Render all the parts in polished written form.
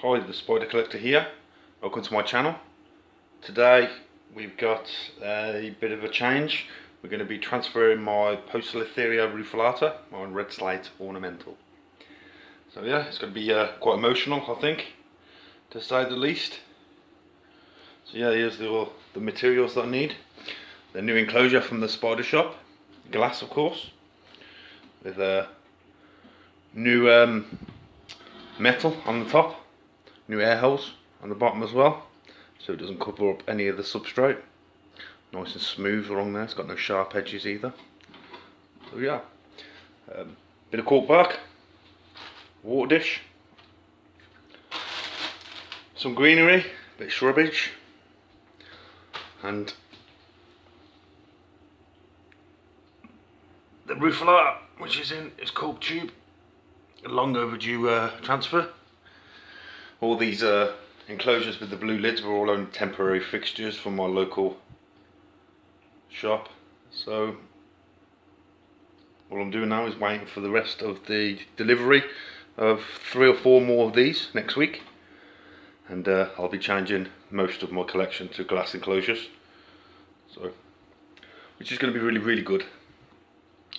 Hi, the Spider Collector here. Welcome to my channel. Today we've got a bit of a change. We're going to be transferring my P.rufilata, my red slate ornamental. So yeah, it's going to be quite emotional, I think, to say the least. So yeah, here's all the materials that I need. The new enclosure from the spider shop, glass of course, with a new metal on the top, new air holes on the bottom as well, so it doesn't cover up any of the substrate. Nice and smooth along there, it's got no sharp edges either. So yeah, bit of cork bark, water dish, some greenery, bit of shrubbage, and the Rehouse, which is in its cork tube. A long overdue transfer. All these enclosures with the blue lids were all only temporary fixtures from my local shop. So all I'm doing now is waiting for the rest of the delivery of 3 or 4 more of these next week, and I'll be changing most of my collection to glass enclosures, so which is going to be really good.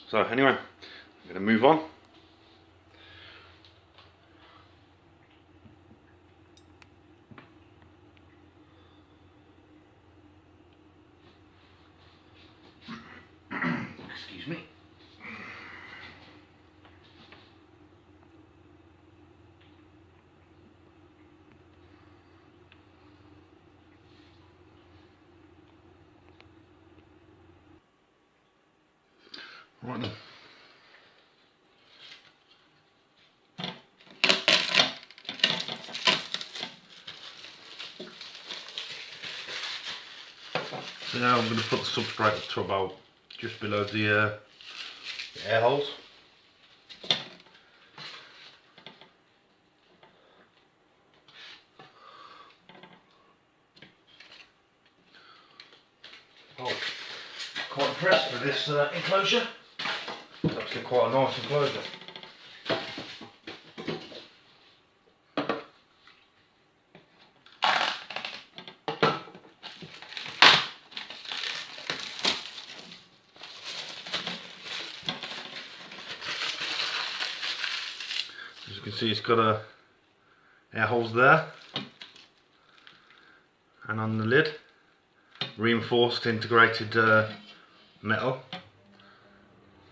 So anyway, I'm going to move on. Excuse me. Right then. So now I'm going to put the substrate up to about just below the air holes. Oh, quite impressed with this enclosure. It's actually quite a nice enclosure. As you can see, it's got air holes there, and on the lid, reinforced integrated metal.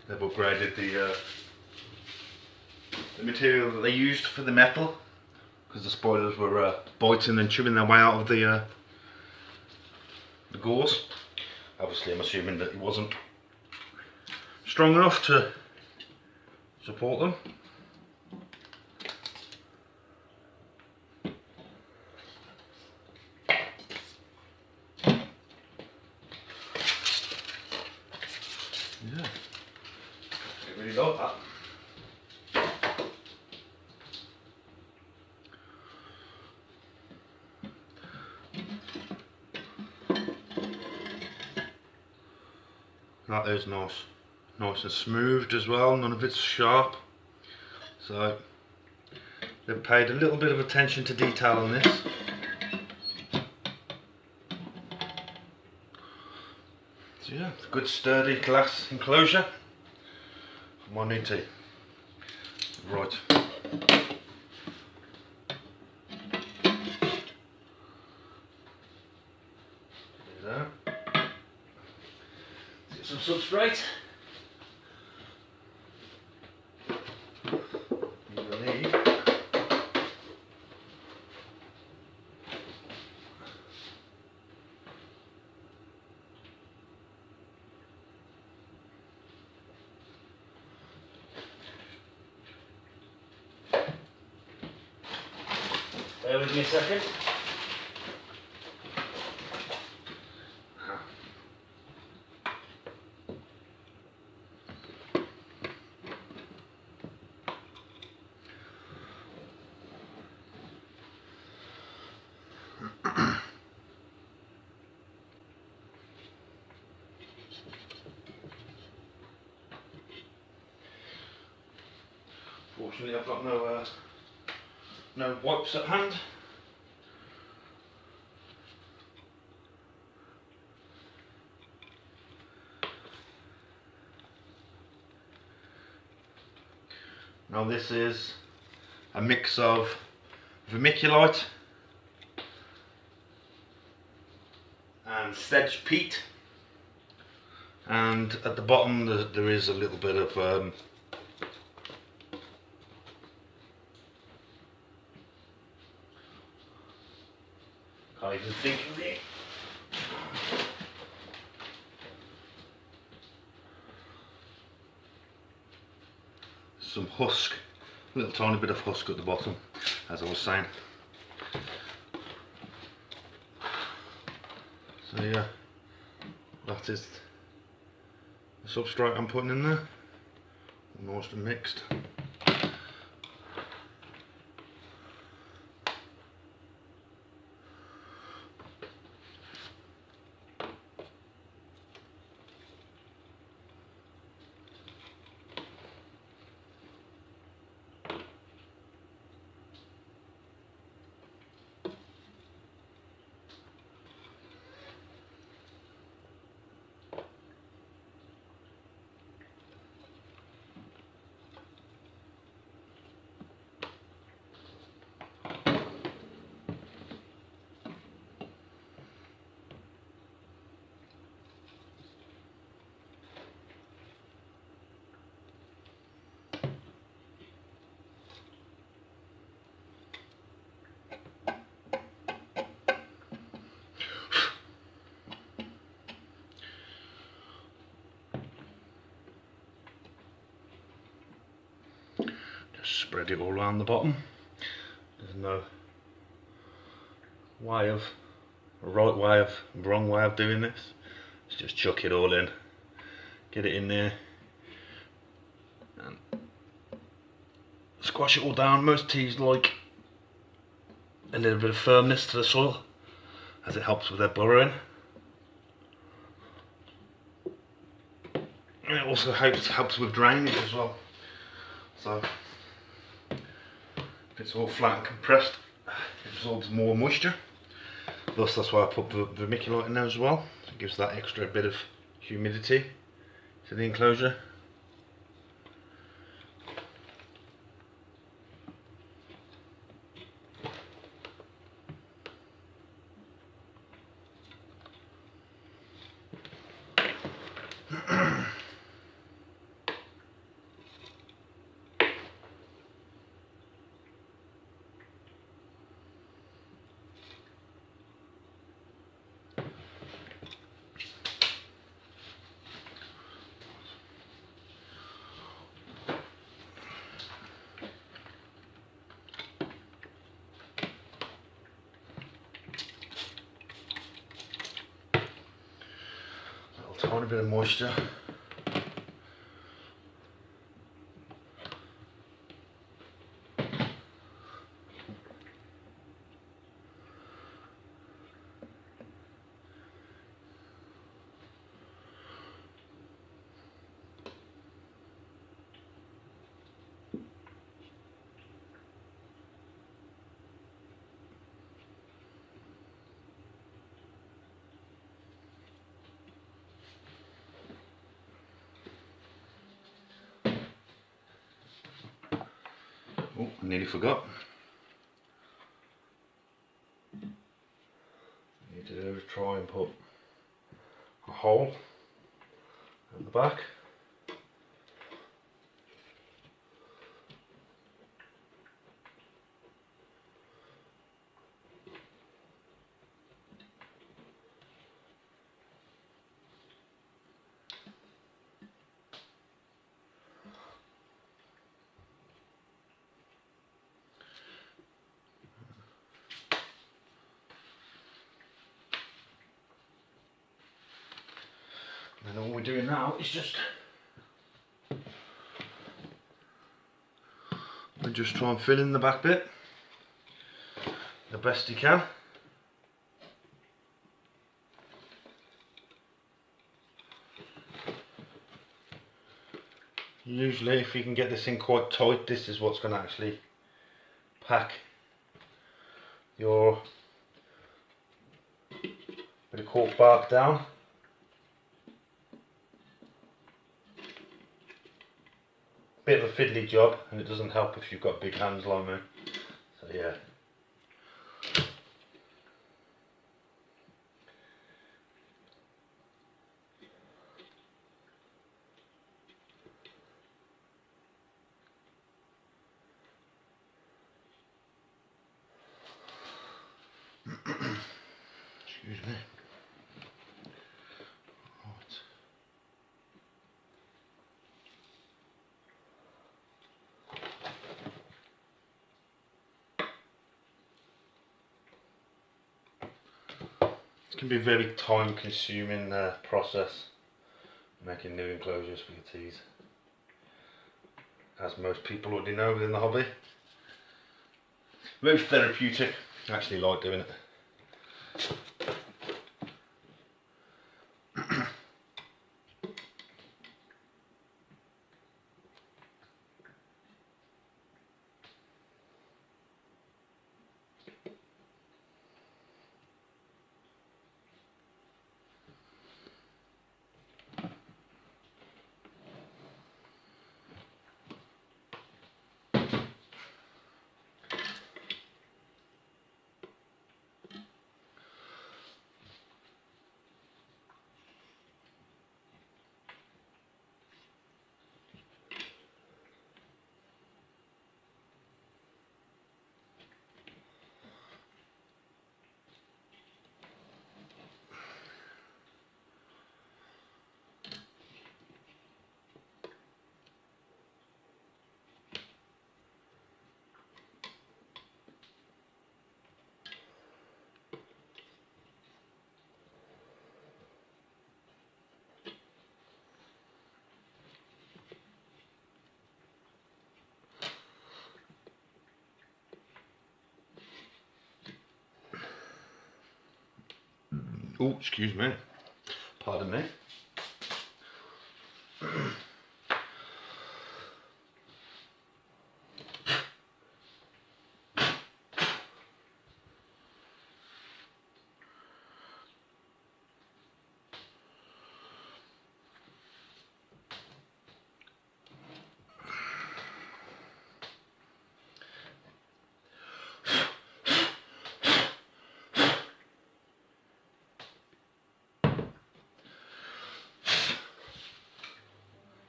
They've upgraded the material that they used for the metal, because the spiders were biting and chewing their way out of the gauze. Obviously, I'm assuming that it wasn't strong enough to support them. Yeah, I really like that. That is nice and smoothed as well, none of it's sharp. So they've paid a little bit of attention to detail on this. So yeah, it's a good sturdy glass enclosure for my new tea. Right. There. Get some substrate. You'll need bear with me a second. Fortunately, I've got no No wipes at hand. Now this is a mix of vermiculite and sedge peat, and at the bottom there is a little bit of can't even think of it. Some husk, a little tiny bit of husk at the bottom, as I was saying. So yeah, that is the substrate I'm putting in there, all nice and mixed. Spread it all around the bottom. There's no way of, a right way of, a wrong way of doing this. Let's just chuck it all in, get it in there, and squash it all down. Most teas like a little bit of firmness to the soil, as it helps with their burrowing. And it also helps with drainage as well. So if it's all flat and compressed, it absorbs more moisture. Thus, that's why I put vermiculite in there as well. So it gives that extra bit of humidity to the enclosure. Tiny bit of moisture. Oh, I nearly forgot. Need to do is try and put a hole at the back. And all we're doing now is just try and fill in the back bit the best you can. Usually if you can get this in quite tight, this is what's going to actually pack your bit of cork bark down. Bit of a fiddly job, and it doesn't help if you've got big hands like me. So yeah. Excuse me. Right. It can be a very time consuming process making new enclosures for your teas, as most people already know within the hobby. Very therapeutic. I actually like doing it. Oh, excuse me. Pardon me.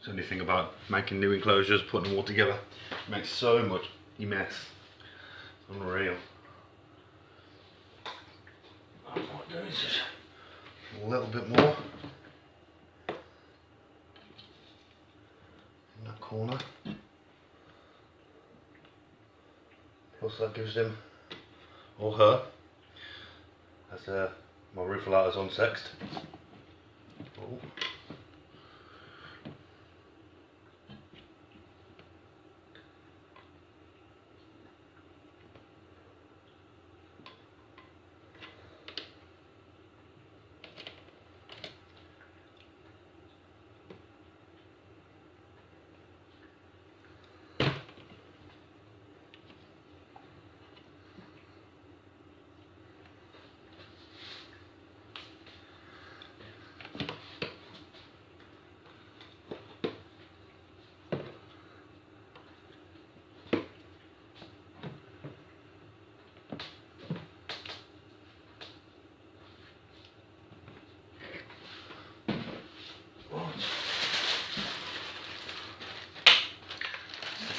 The only thing about making new enclosures, putting them all together, it makes so much mess. Unreal. What I might do is just a little bit more in that corner. Plus that gives him, or her, as my Rufilata is unsexed. Oh.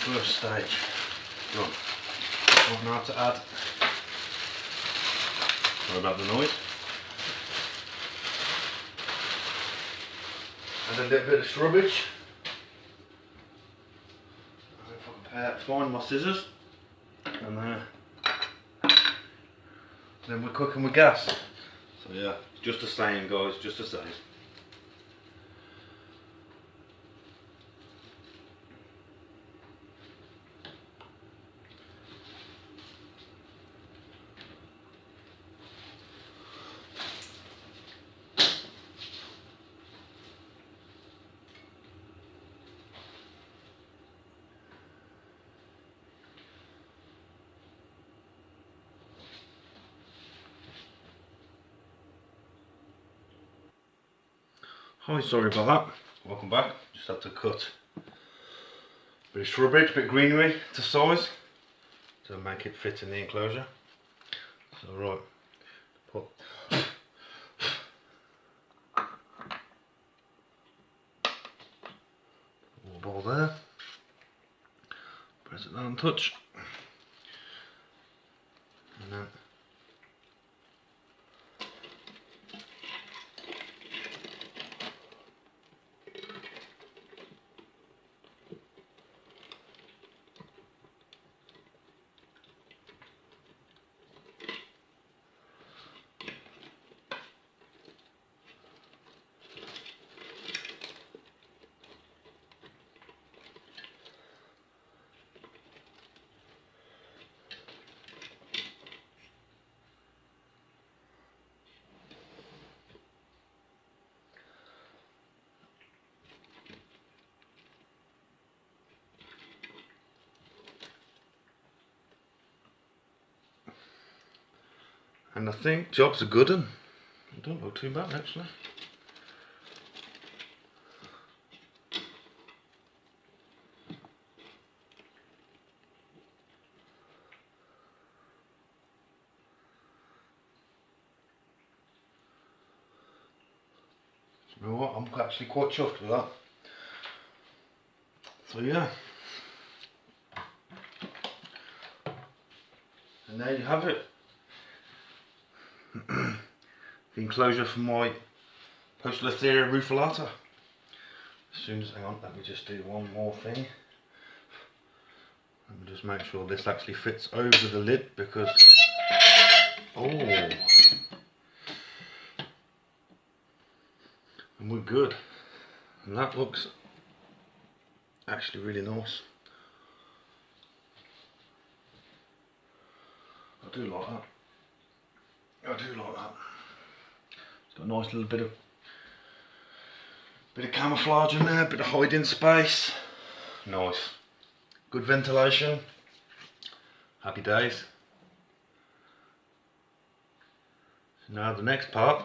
First stage done. What now to add? Sorry about the noise. And a little bit of scrubbage. If I can find my scissors. And then we're cooking with gas. So yeah, just the same guys, just the same. Hi, sorry about that. Welcome back. Just had to cut a bit of shrubbery, a bit of greenery to size to make it fit in the enclosure. So right, put water ball there. Press it down and touch. And then I think job's a good one. It don't look too bad actually. You know what, I'm actually quite chuffed with that. So yeah. And there you have it. The enclosure for my P.rufilata rufilata. As soon as, hang on, let me just do one more thing. Let me just make sure this actually fits over the lid because, oh, and we're good. And that looks actually really nice. I do like that. I do like that. It's got a nice little bit of camouflage in there, bit of hiding space. Nice. Good ventilation. Happy days. So now the next part.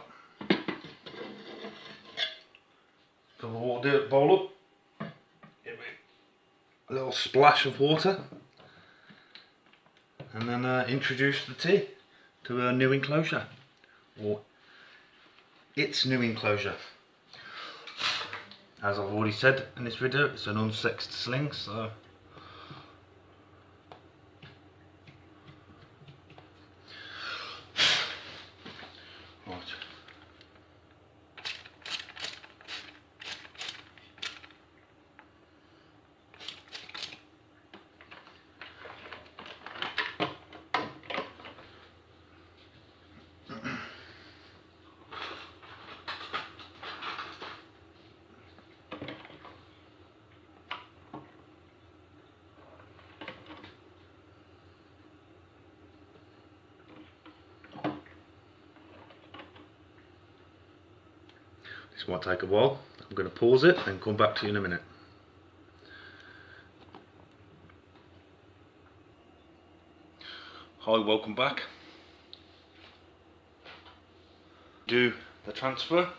Fill the water bowl up. Give it a little splash of water. And then introduce the tea to a new enclosure. Or its new enclosure. As I've already said in this video, it's an unsexed sling, so right. This might take a while. I'm going to pause it and come back to you in a minute. Hi, welcome back. Do the transfer.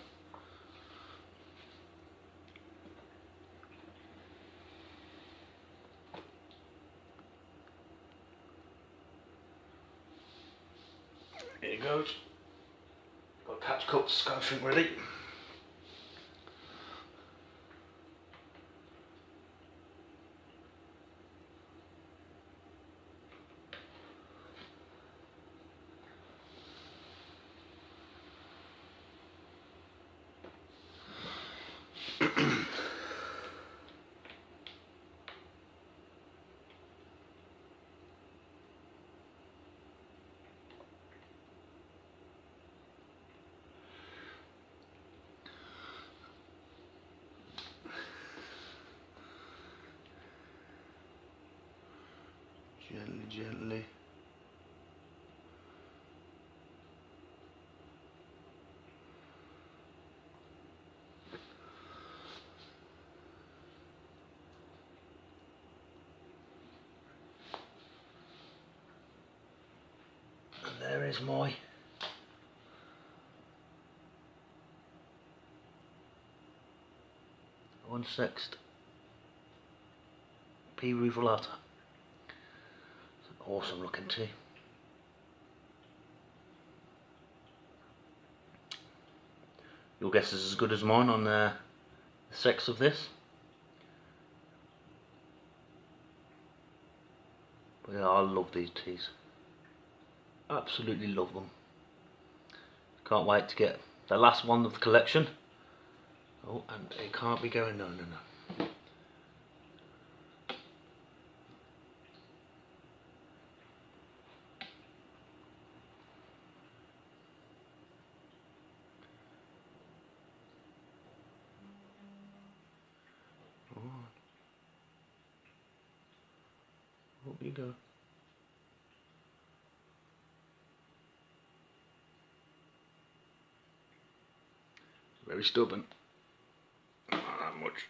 Here it goes. Got catch cups, got everything ready. Gently, gently. And there is my unsexed P.rufilata. It's an awesome looking tea. Your guess is as good as mine on the sex of this. But yeah, I love these teas. Absolutely love them. Can't wait to get the last one of the collection. Oh, and it can't be going, no. Up you go. Very stubborn. Not that much.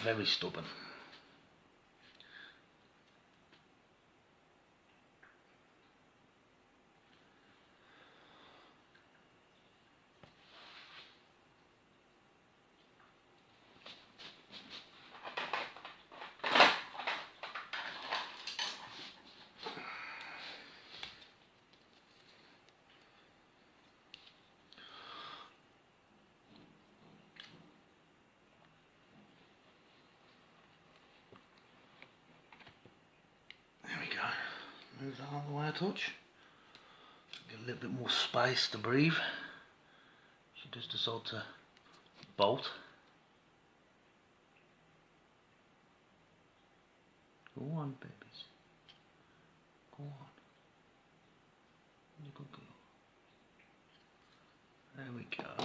Very stubborn. Move that out of the way a touch. Get a little bit more space to breathe. She just decided to bolt. Go on, babies. Go on. You good girl. There we go.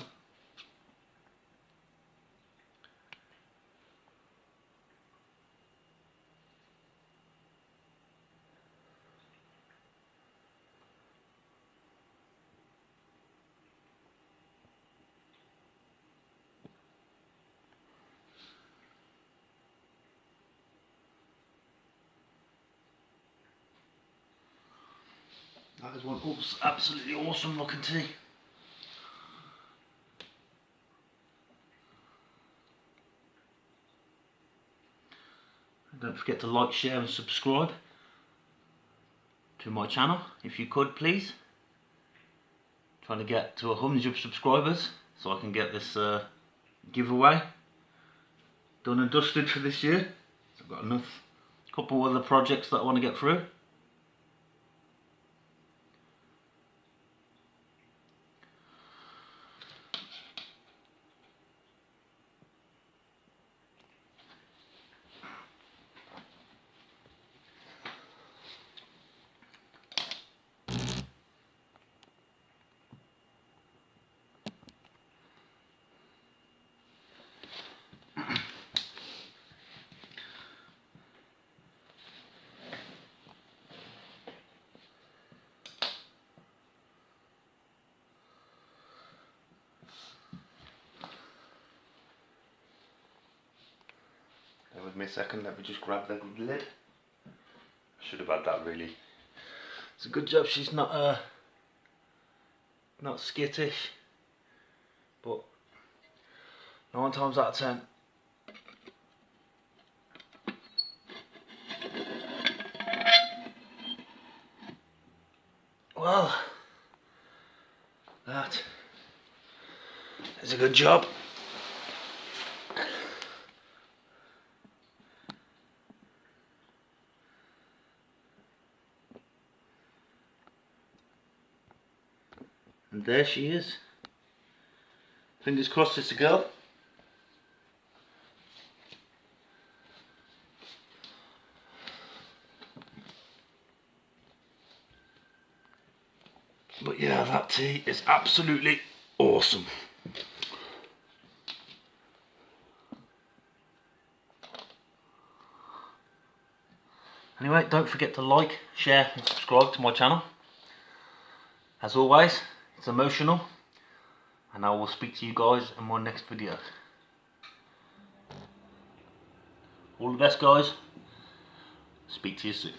That is one absolutely awesome looking tea. And don't forget to like, share and subscribe to my channel if you could, please. Trying to get to 100 subscribers so I can get this giveaway done and dusted for this year. So I've got enough, couple other projects that I want to get through. With me a second, let me just grab the lid. Should have had that really. It's a good job she's not skittish, but 9 times out of 10 well, that is a good job. And there she is. Fingers crossed it's a girl. But yeah, that tea is absolutely awesome. Anyway, don't forget to like, share and subscribe to my channel. As always, it's emotional, and I will speak to you guys in my next video. All the best, guys. Speak to you soon.